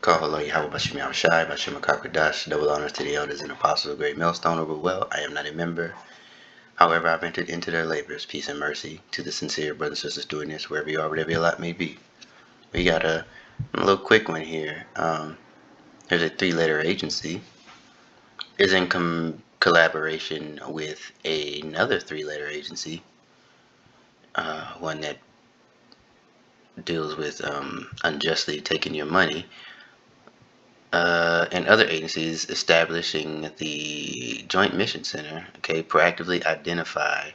Kahalo Yahweh Bashim Shai, Bashim Kakradash, double honors to the elders and apostles of Great Millstone over well. I am not a member. However, I've entered into their labors, peace and mercy to the sincere brothers and sisters doing this, wherever you are, whatever your lot may be. We got a little quick one here. There's a three-letter agency. Is in collaboration with another three-letter agency, one that deals with unjustly taking your money. And other agencies establishing the Joint Mission Center, okay, proactively identify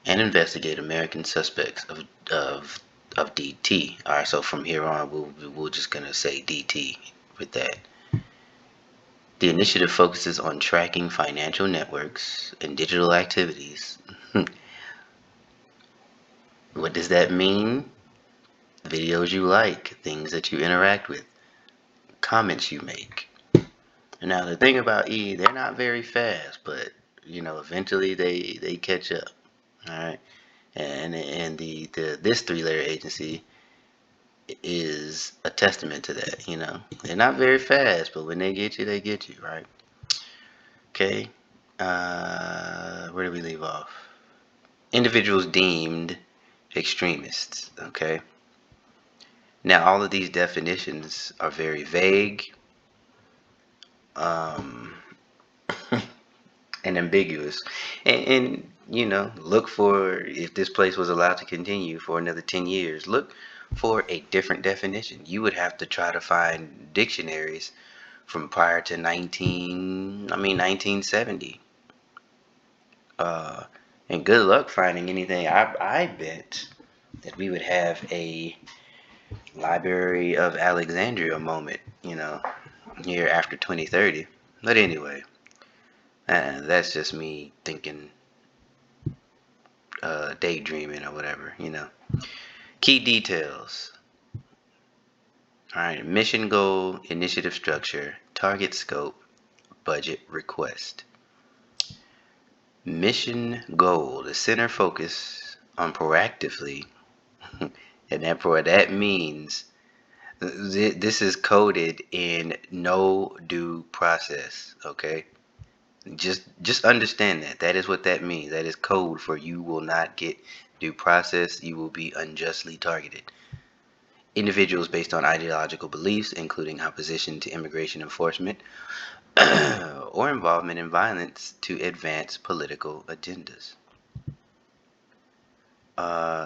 and investigate American suspects of DT. All right, so from here on, we're just gonna say DT with that. The initiative focuses on tracking financial networks and digital activities. What does that mean? Videos you like, things that you interact with, comments you make. Now the thing about E, they're not very fast, but eventually they catch up. All right, and the this three-letter agency is a testament to that. They're not very fast, but when they get you, right? Okay, where do we leave off? Individuals deemed extremists. Okay, now all of these definitions are very vague. Um, and ambiguous. And look for, if this place was allowed to continue for another 10 years, look for a different definition. You would have to try to find dictionaries from prior to 1970. Uh, and good luck finding anything. I bet that we would have a Library of Alexandria moment, here after 2030. But anyway, that's just me thinking, daydreaming or whatever. Key details. All right, mission goal, initiative structure, target scope, budget request. Mission goal, the center focus on proactively, and that means this is coded in no due process, okay? Just understand that is what that means. That is code for you will not get due process. You will be unjustly targeted. Individuals based on ideological beliefs, including opposition to immigration enforcement or involvement in violence to advance political agendas.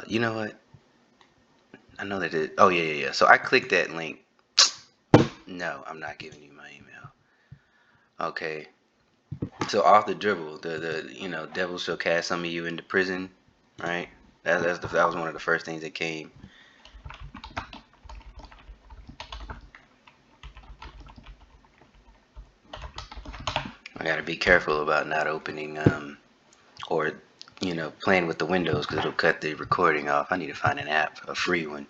You know what? I know that it. Oh yeah. So I clicked that link. No, I'm not giving you my email. Okay. So off the dribble, the devil shall cast some of you into prison, right? That was one of the first things that came. I gotta be careful about not opening or playing with the windows because it'll cut the recording off. I need to find an app, a free one.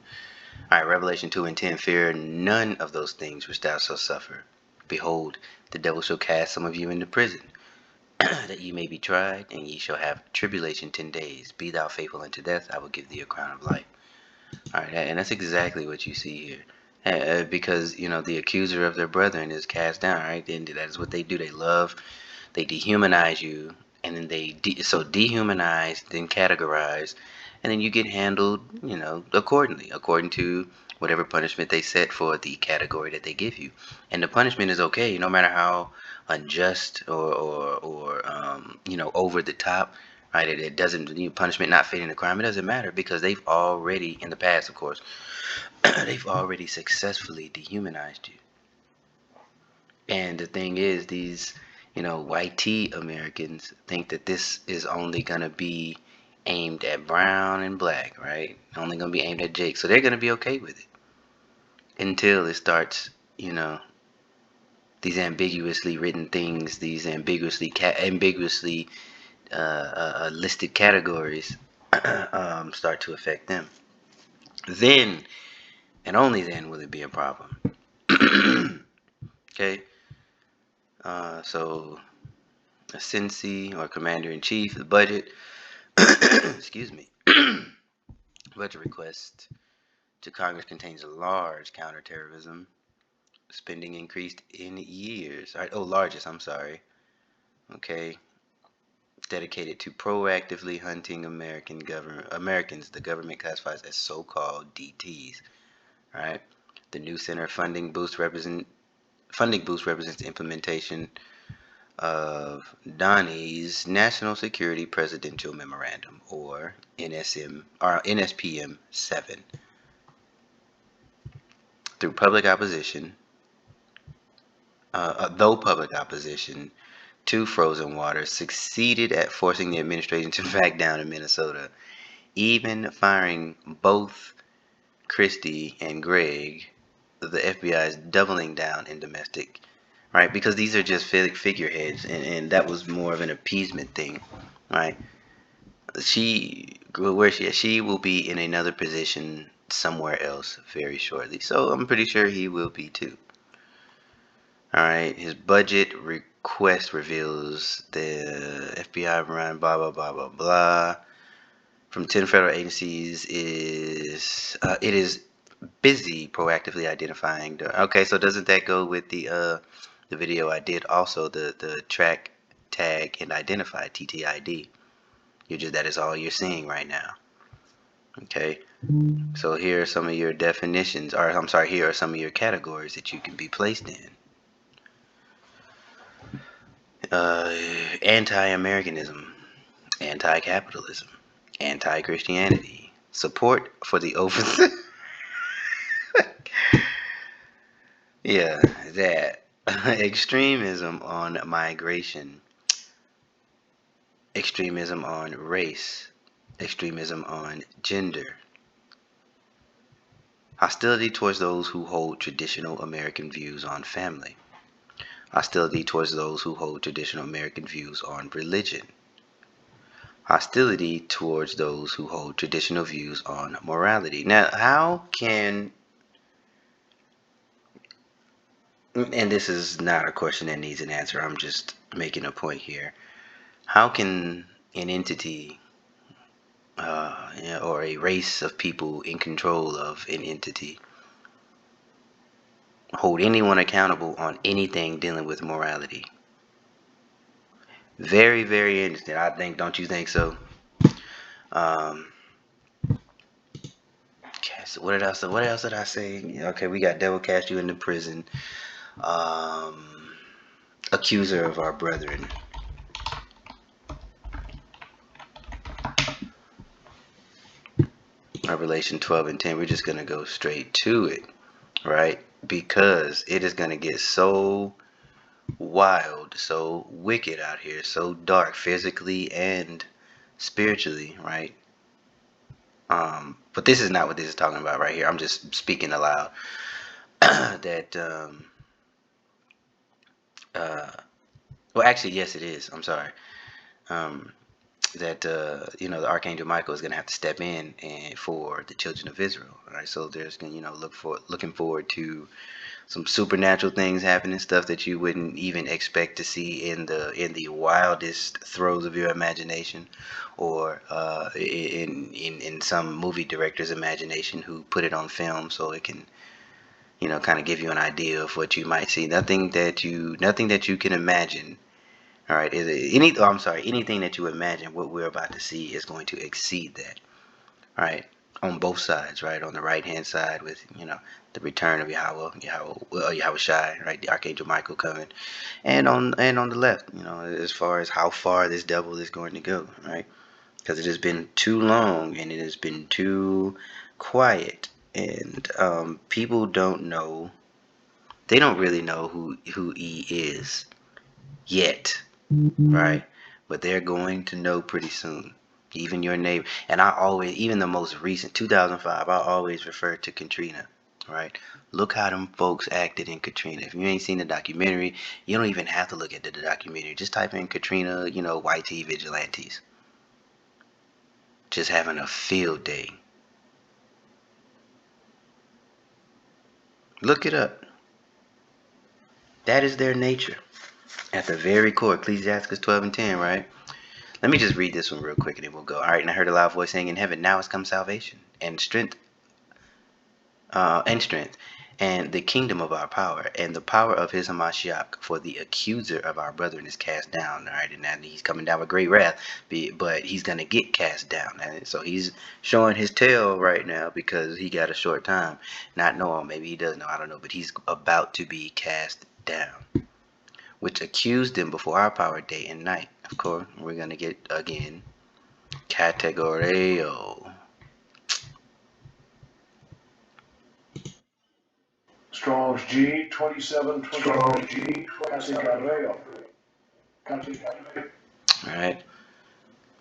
All right, Revelation 2:10. Fear none of those things which thou shalt suffer. Behold, the devil shall cast some of you into prison, that ye may be tried, and ye shall have tribulation 10 days. Be thou faithful unto death, I will give thee a crown of life. All right, and that's exactly what you see here. Because the accuser of their brethren is cast down, right? And that is what they do. They dehumanize you, and then they dehumanize, then categorize, and then you get handled, accordingly, according to whatever punishment they set for the category that they give you. And the punishment is okay, no matter how unjust or over the top, right? It doesn't, punishment not fitting the crime. It doesn't matter because they've already, in the past, of course, they've already successfully dehumanized you. And the thing is, these, white tea Americans think that this is only going to be aimed at brown and black, right? Only going to be aimed at Jake. So they're going to be okay with it until it starts, these ambiguously written things, these ambiguously listed categories start to affect them. Then, and only then, will it be a problem. Okay? So, a Cincy or Commander-in-Chief, the budget, excuse me, budget request to Congress contains a large counterterrorism Spending increased in years. All right, oh, largest, I'm sorry. Okay. Dedicated to proactively hunting Americans the government classifies as so-called DTs. All right. The new center funding boost represents the implementation of Donnie's National Security Presidential Memorandum, or NSPM 7, through public opposition. Though public opposition to frozen water succeeded at forcing the administration to back down in Minnesota, even firing both Christie and Gregg. The FBI is doubling down in domestic, right? Because these are just figureheads, and that was more of an appeasement thing, right? Where she at? She will be in another position somewhere else very shortly. So I'm pretty sure he will be too. All right. His budget request reveals the FBI run blah blah blah blah blah from 10 federal agencies it is busy proactively identifying okay, so doesn't that go with the video I did also, the track, tag, and identify, TTID. That is all you're seeing right now. Okay, so here are some of your definitions, or I'm sorry, here are some of your categories that you can be placed in. uh, Anti-Americanism, anti-capitalism, anti-Christianity, support for the over yeah, that extremism on migration, extremism on race, extremism on gender, hostility towards those who hold traditional American views on family, hostility towards those who hold traditional American views on religion, hostility towards those who hold traditional views on morality. Now, how can, and this is not a question that needs an answer, I'm just making a point here. How can an entity or a race of people in control of an entity hold anyone accountable on anything dealing with morality? Very, very interesting. I think, don't you think so? Um, okay, so what else? What else did I say? Okay, we got devil cast you into prison. Um, Accuser of our brethren. Revelation 12 and 10. We're just gonna go straight to it, right? Because it is gonna get so wild, so wicked out here, so dark physically and spiritually, right? But this is not what this is talking about right here. I'm just speaking aloud. that uh, well, actually, yes, it is. I'm sorry. Um, that the Archangel Michael is going to have to step in and for the children of Israel. All right, so there's going looking forward to some supernatural things happening, stuff that you wouldn't even expect to see in the wildest throes of your imagination, or in some movie director's imagination who put it on film so it can kind of give you an idea of what you might see. Nothing that you can imagine. All right, anything that you imagine what we're about to see is going to exceed that. All right, on both sides, right? On the right hand side with the return of Yahweh Shai, right? The Archangel Michael coming, and on the left, as far as how far this devil is going to go, right? Because it has been too long and it has been too quiet, and people don't know. They don't really know who he is yet, right? But they're going to know pretty soon. Even your neighbor, and even the most recent 2005, I always refer to Katrina, right? Look how them folks acted in Katrina. If you ain't seen the documentary, you don't even have to look at the documentary. Just type in Katrina, YT vigilantes. Just having a field day. Look it up. That is their nature. At the very core, Ecclesiastes 12 and 10, right? Let me just read this one real quick and then we'll go. All right, and I heard a loud voice saying in heaven, now has come salvation and strength, and the kingdom of our power, and the power of his Hamashiach, for the accuser of our brethren is cast down. All right, and now he's coming down with great wrath, but he's going to get cast down. And so he's showing his tail right now because he got a short time. Not knowing, maybe he does know, I don't know, but he's about to be cast down, which accused them before our power day and night. Of course, we're going to get, again, categoreo. Strong's G 2720. Strong's G 2720. All right.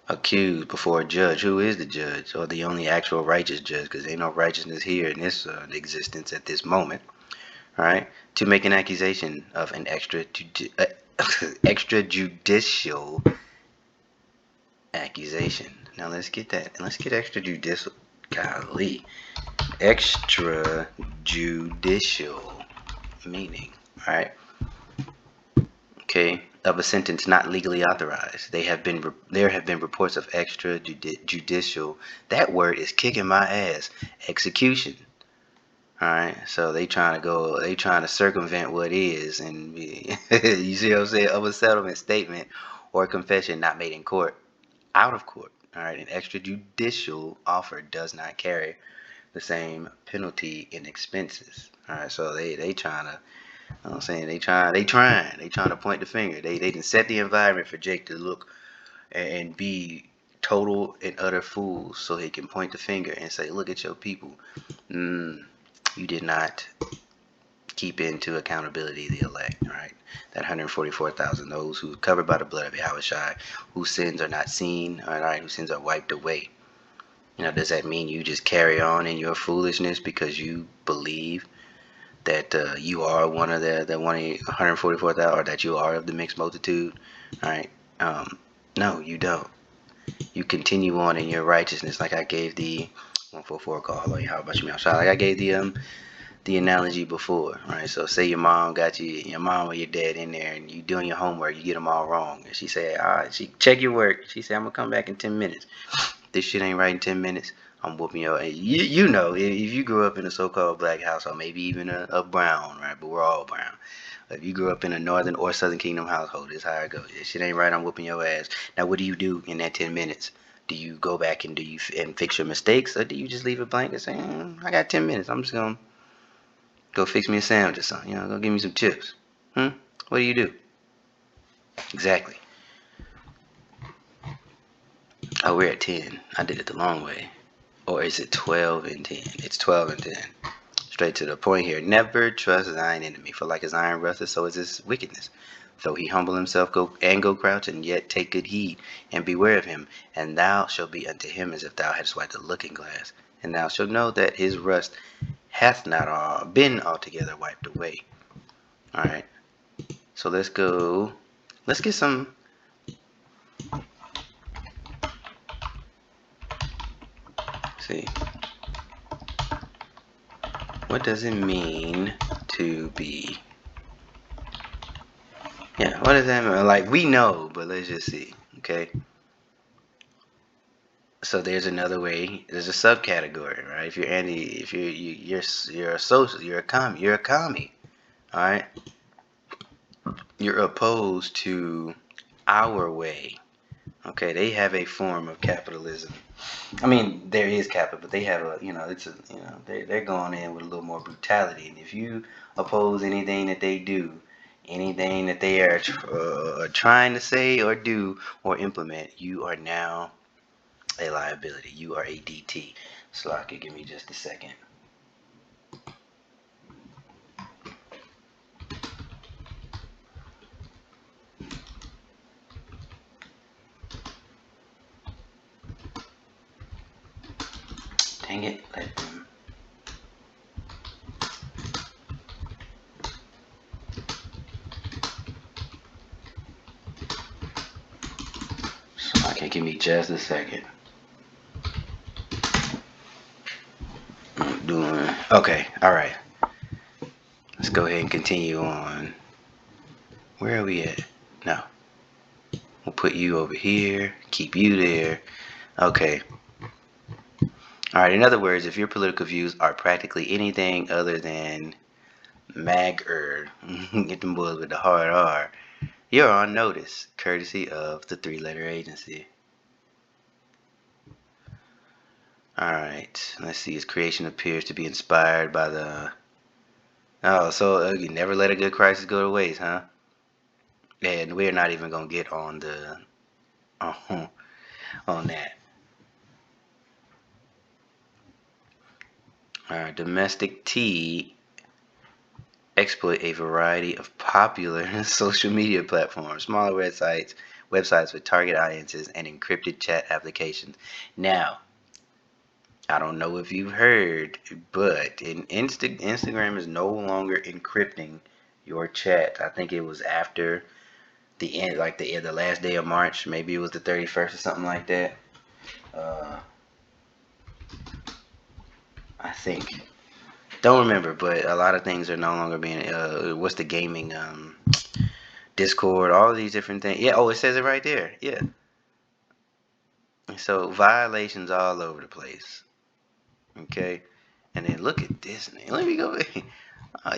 Accused before a judge. Who is the judge, or the only actual righteous judge? Because ain't no righteousness here in this existence at this moment. All right. To make an accusation of an extrajudicial accusation. Now let's get that. Let's get extrajudicial. Golly. Extrajudicial meaning. All right. Okay, of a sentence not legally authorized. There have been reports of extrajudicial. That word is kicking my ass. Execution. All right, so they trying to circumvent what is, and you see what I'm saying, of a settlement statement or confession not made in court, out of court. All right, an extrajudicial offer does not carry the same penalty and expenses. All right, so they trying to. You know what I'm saying, they trying to point the finger. They didn't set the environment for Jake to look and be total and utter fools, so he can point the finger and say, look at your people. You did not keep into accountability the elect, right? That 144,000, those who are covered by the blood of Yahushua, whose sins are not seen, all right, whose sins are wiped away. You know, does that mean you just carry on in your foolishness because you believe that you are one of the 144,000, or that you are of the mixed multitude? All right. No, you don't. You continue on in your righteousness, like I gave the 144 call. How about you, like I gave the analogy before, right? So say your mom got your mom or your dad in there, and you doing your homework, you get them all wrong, and she say, all right, she check your work. She say, I'm gonna come back in 10 minutes. This shit ain't right in 10 minutes. I'm whooping your ass. You know, if you grew up in a so-called black household, maybe even a brown, right? But we're all brown. If you grew up in a northern or southern kingdom household, this is how it goes. This shit ain't right, I'm whooping your ass. Now, what do you do in that 10 minutes? Do you go back and fix your mistakes, or do you just leave it blank and say, I got 10 minutes. I'm just gonna go fix me a sandwich or something. You know, go give me some chips. What do you do? Exactly. Oh, we're at 10. I did it the long way. Or is it 12 and 10? It's 12 and 10. Straight to the point here. Never trust thine enemy, for like his iron rusteth, so is his wickedness. Though he humble himself, go crouch, and yet take good heed, and beware of him. And thou shalt be unto him as if thou hadst wiped a looking glass. And thou shalt know that his rust hath not been altogether wiped away. Alright. So let's go. Let's get some. See. What does it mean to be? Yeah, what does that mean? Like, we know, but let's just see. Okay. So there's another way. There's a subcategory, right? If you're you're a social, you're a commie. All right. You're opposed to our way. Okay, they have a form of capitalism. I mean, there is capital, but they have a, they're going in with a little more brutality. And if you oppose anything that they do, anything that they are trying to say or do or implement, you are now a liability. You are a DT. Slocky, give me just a second. Dang it, let them. Slocky, give me just a second. I'm doing, okay, alright. Let's go ahead and continue on. Where are we at? No. We'll put you over here, keep you there. Okay. Alright, in other words, if your political views are practically anything other than Mag-er. Get them boys with the hard R. You're on notice, courtesy of the three-letter agency. Alright, let's see. His creation appears to be inspired by the... Oh, so you never let a good crisis go to waste, huh? And we're not even gonna get on the... on that. Alright, domestic tea exploit a variety of popular social media platforms, smaller websites with target audiences, and encrypted chat applications. Now, I don't know if you've heard, but Instagram is no longer encrypting your chat. I think it was after the end, like the last day of March. Maybe it was the 31st or something like that. Uh, I think. Don't remember, but a lot of things are no longer being. What's the gaming? Discord, all of these different things. Yeah. Oh, it says it right there. Yeah. So violations all over the place. Okay. And then look at this nigga. Let me go.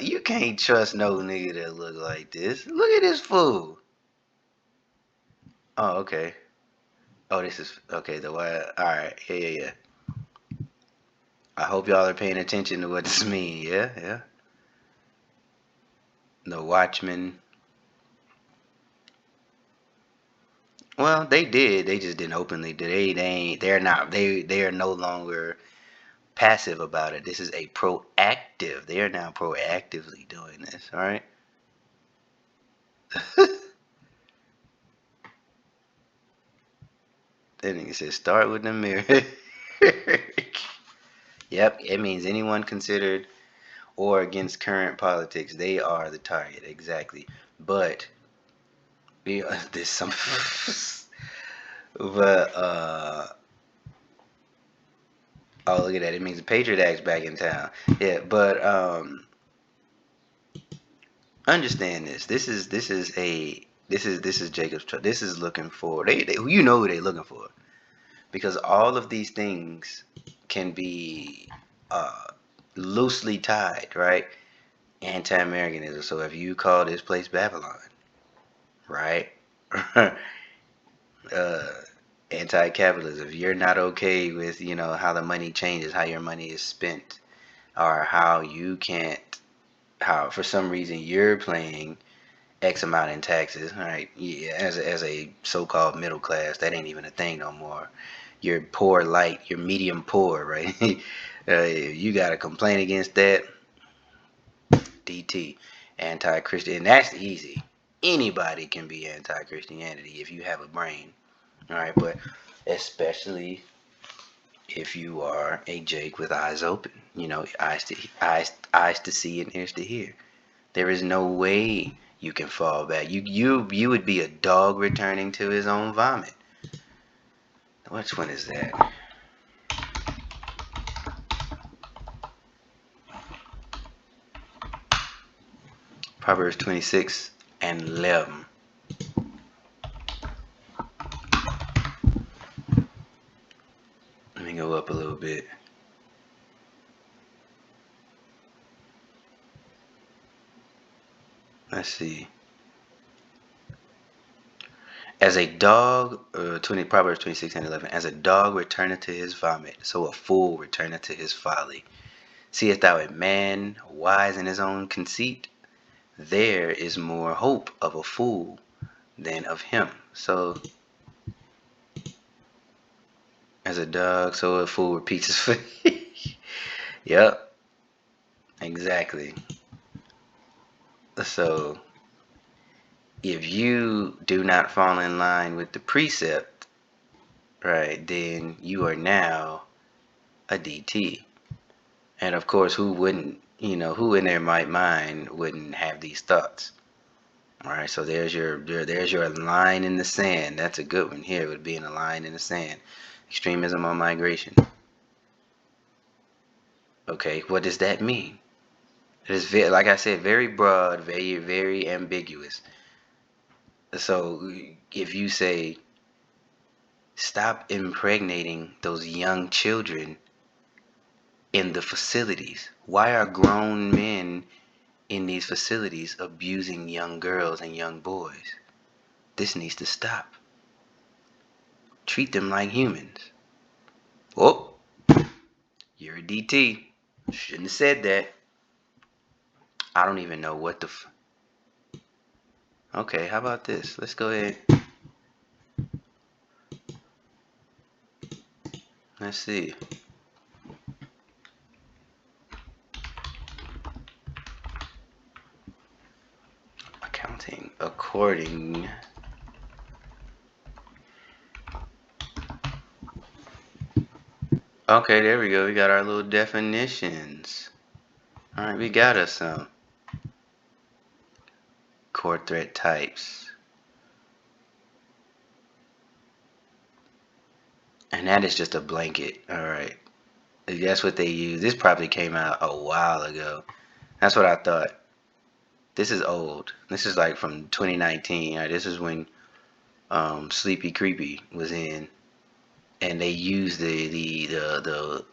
You can't trust no nigga that look like this. Look at this fool. Oh, okay. Oh, this is okay. The why? All right. Yeah, yeah, yeah. I hope y'all are paying attention to what this means. Yeah, yeah. The Watchmen. Well, they did. They just didn't openly do. They ain't. They're not. They are no longer passive about it. This is a proactive. They are now proactively doing this. All right. That nigga said start with the mirror. Yep. It means anyone considered or against current politics, they are the target. Exactly. But there's some. But oh, look at that. It means the Patriot Act's back in town. Yeah, but understand this. This is Jacob's truck. This is looking for they you know who they looking for, because all of these things can be uh loosely tied, right? Anti-Americanism. So if you call this place Babylon, right? uh Anti-capitalism. If you're not okay with, how the money changes, how your money is spent, or how you can't, how for some reason you're paying X amount in taxes, all right? Yeah, as a so-called middle class, that ain't even a thing no more. You're poor light, you're medium poor, right? You got to complain against that. DT, anti-Christian, and that's easy. Anybody can be anti-Christianity if you have a brain, all right? But especially if you are a Jake with eyes open, eyes to see and ears to hear. There is no way you can fall back. You would be a dog returning to his own vomit. Which one is that? Proverbs 26 and 11. Let me go up a little bit. Let's see. As a dog, Proverbs 26 and 11. As a dog returneth to his vomit, so a fool returneth to his folly. Seest thou a man wise in his own conceit? There is more hope of a fool than of him. So, as a dog, so a fool repeats his fate. Yep, exactly. So, if you do not fall in line with the precept, right, then you are now a DT. And of course, who wouldn't, who in their right mind wouldn't have these thoughts? All right, so there's your line in the sand. That's a good one here, would being a line in the sand. Extremism on migration. Okay, what does that mean? It is very, like I said, very broad, very, very ambiguous. So if you say, stop impregnating those young children in the facilities, why are grown men in these facilities abusing young girls and young boys. This needs to stop. Treat them like humans. Oh, you're a DT. Shouldn't have said that. I don't even know what the. Okay, how about this? Let's go ahead. Let's see. Accounting according. Okay, there we go. We got our little definitions. All right, we got us some core threat types. And that is just a blanket. All right. That's what they use. This probably came out a while ago. That's what I thought. This is old. This is like from 2019. All right, this is when Sleepy Creepy was in, and they used the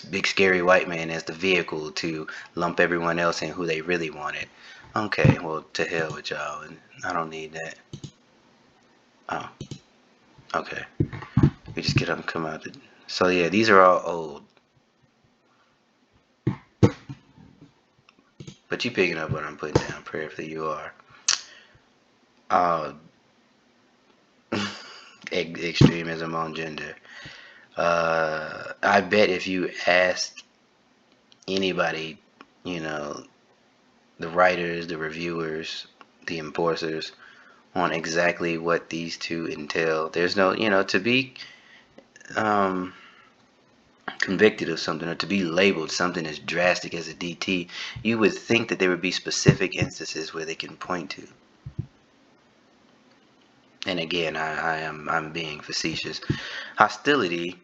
big scary white man as the vehicle to lump everyone else in who they really wanted. Okay, well, to hell with y'all. And I don't need that. Oh, okay. We just get them come out. So yeah, these are all old. But you picking up what I'm putting down. Prayerfully you are. Uh, extremism on gender. I bet if you asked anybody, you know, the writers, the reviewers, the enforcers, on exactly what these two entail, there's no, to be um, convicted of something or to be labeled something as drastic as a DT, you would think that there would be specific instances where they can point to. And again, I'm being facetious. Hostility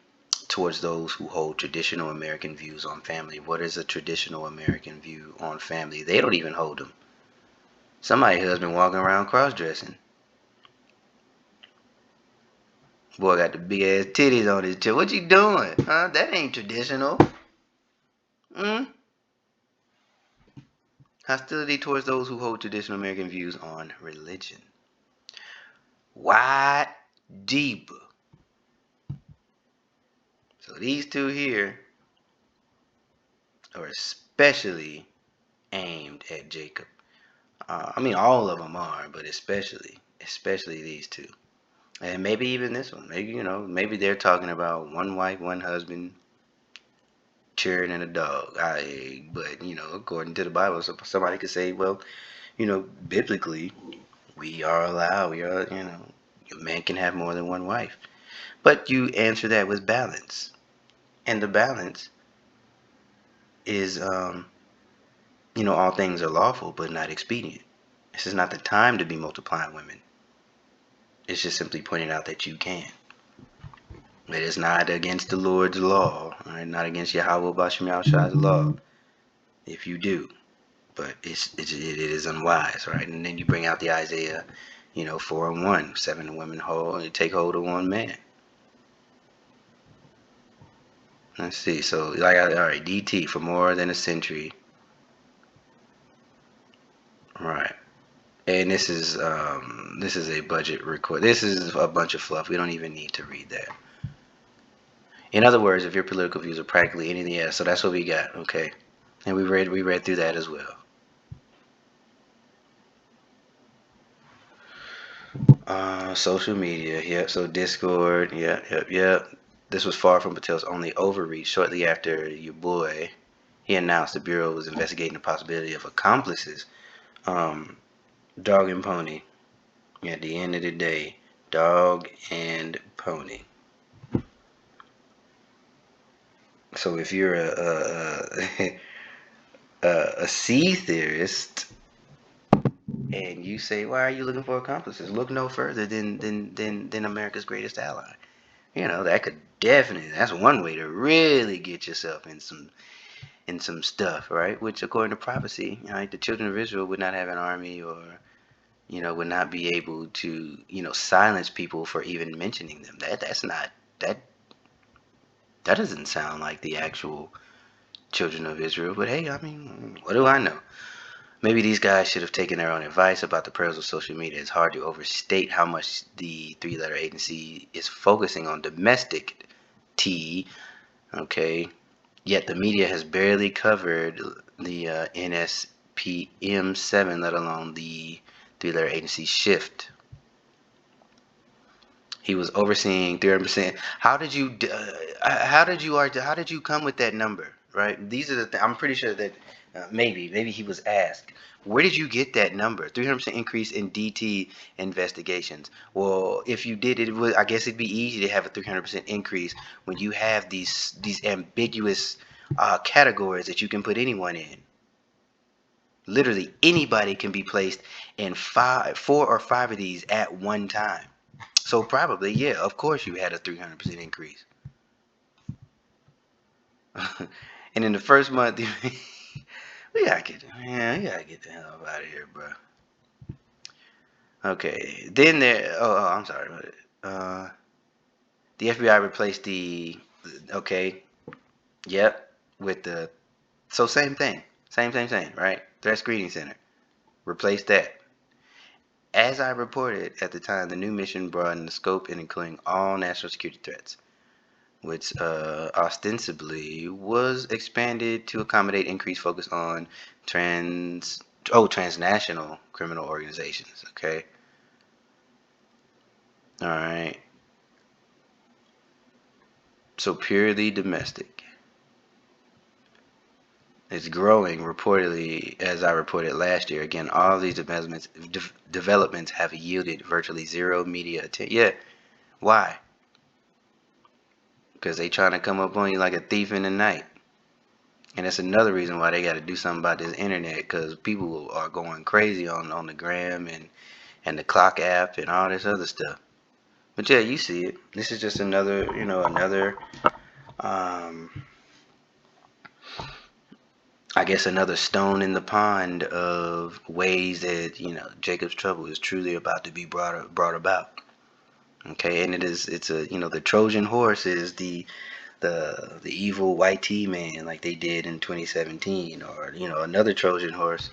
towards those who hold traditional American views on family. What is a traditional American view on family? They don't even hold them. Somebody's husband walking around cross-dressing. Boy got the big ass titties on his chest. What you doing? Huh? That ain't traditional. Hmm? Hostility towards those who hold traditional American views on religion. Wide deep. So these two here are especially aimed at Jacob. I mean, all of them are, but especially these two. And maybe even this one. Maybe, maybe they're talking about one wife, one husband, children, and a dog. But, according to the Bible, somebody could say, well, biblically, a man can have more than one wife. But you answer that with balance. And the balance is, all things are lawful, but not expedient. This is not the time to be multiplying women. It's just simply pointing out that you can. It is not against the Lord's law, right? Not against Yahweh Bashem Yahshua's law. If you do, but it is unwise, right? And then you bring out the Isaiah, 4:1, 7 women take hold of one man. Let's see. So, all right, DT for more than a century, right? And this is a budget record. This is a bunch of fluff. We don't even need to read that. In other words, if your political views are practically anything else, so that's what we got, okay? And we read through that as well. Social media, yep. So Discord, yep. This was far from Patel's only overreach. Shortly after your boy, he announced the Bureau was investigating the possibility of accomplices. Dog and pony. At the end of the day, dog and pony. So if you're a sea theorist and you say, why are you looking for accomplices? Look no further than America's greatest ally. That could definitely, that's one way to really get yourself in some stuff, right? Which according to prophecy, right, the children of Israel would not have an army or would not be able to, silence people for even mentioning them. That's not that doesn't sound like the actual children of Israel, but hey, I mean, what do I know? Maybe these guys should have taken their own advice about the perils of social media. It's hard to overstate how much the three-letter agency is focusing on domestic tea. Okay, yet the media has barely covered the NSPM7, let alone the three-letter agency shift. He was overseeing 300%. How did you come with that number? Right. These are I'm pretty sure that maybe he was asked, where did you get that number? 300% increase in DT investigations. Well, if you did it, I guess it'd be easy to have a 300% increase when you have these ambiguous categories that you can put anyone in. Literally anybody can be placed in 4 or 5 of these at one time. So probably, yeah, of course you had a 300% increase. And in the first month, we gotta get, man, we gotta get the hell out of here, bro. Okay, then there. I'm sorry. Uh, the FBI replaced the. Okay, yep, with the. So same thing, same, right? Threat screening center. Replace that. As I reported at the time, the new mission broadened the scope and including all national security threats, which ostensibly was expanded to accommodate increased focus on transnational criminal organizations. Okay, all right. So purely domestic. It's growing reportedly, as I reported last year. Again, all of these developments have yielded virtually zero media attention. Yeah, why? Because they trying to come up on you like a thief in the night. And that's another reason why they got to do something about this internet, because people are going crazy on the gram and the clock app and all this other stuff. But yeah, you see it. This is just another, um, I guess another stone in the pond of ways that, Jacob's trouble is truly about to be brought about. Okay, and it's the Trojan horse is the evil white T man like they did in 2017, or another Trojan horse.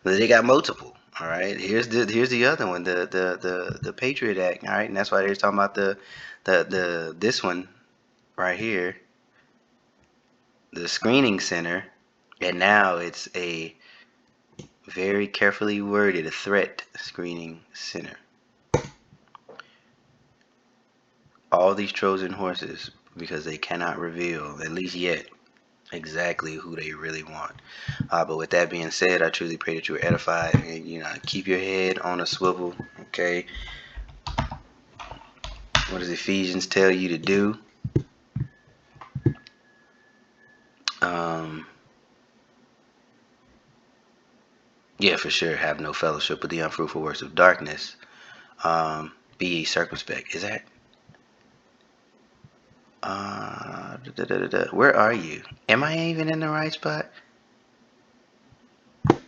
They got multiple. All right, here's the other one, the Patriot Act. All right, and that's why they're talking about the this one right here, the screening center, and now it's a very carefully worded threat screening center. All these Trojan horses, because they cannot reveal, at least yet, exactly who they really want. But with that being said, I truly pray that you are edified and keep your head on a swivel. Okay, what does Ephesians tell you to do? Um, yeah, for sure. Have no fellowship with the unfruitful works of darkness. Be circumspect. Is that? Where are you? Am I even in the right spot?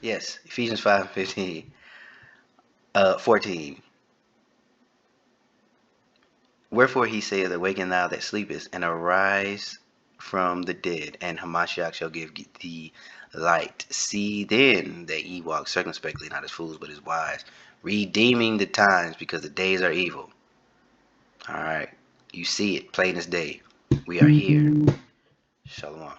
Yes, Ephesians 5:15. 14. Wherefore he saith, awaken thou that sleepest, and arise from the dead, and Hamashiach shall give thee light. See then that ye walk circumspectly, not as fools, but as wise, redeeming the times, because the days are evil. All right, you see it plain as day. We are here. Shalom.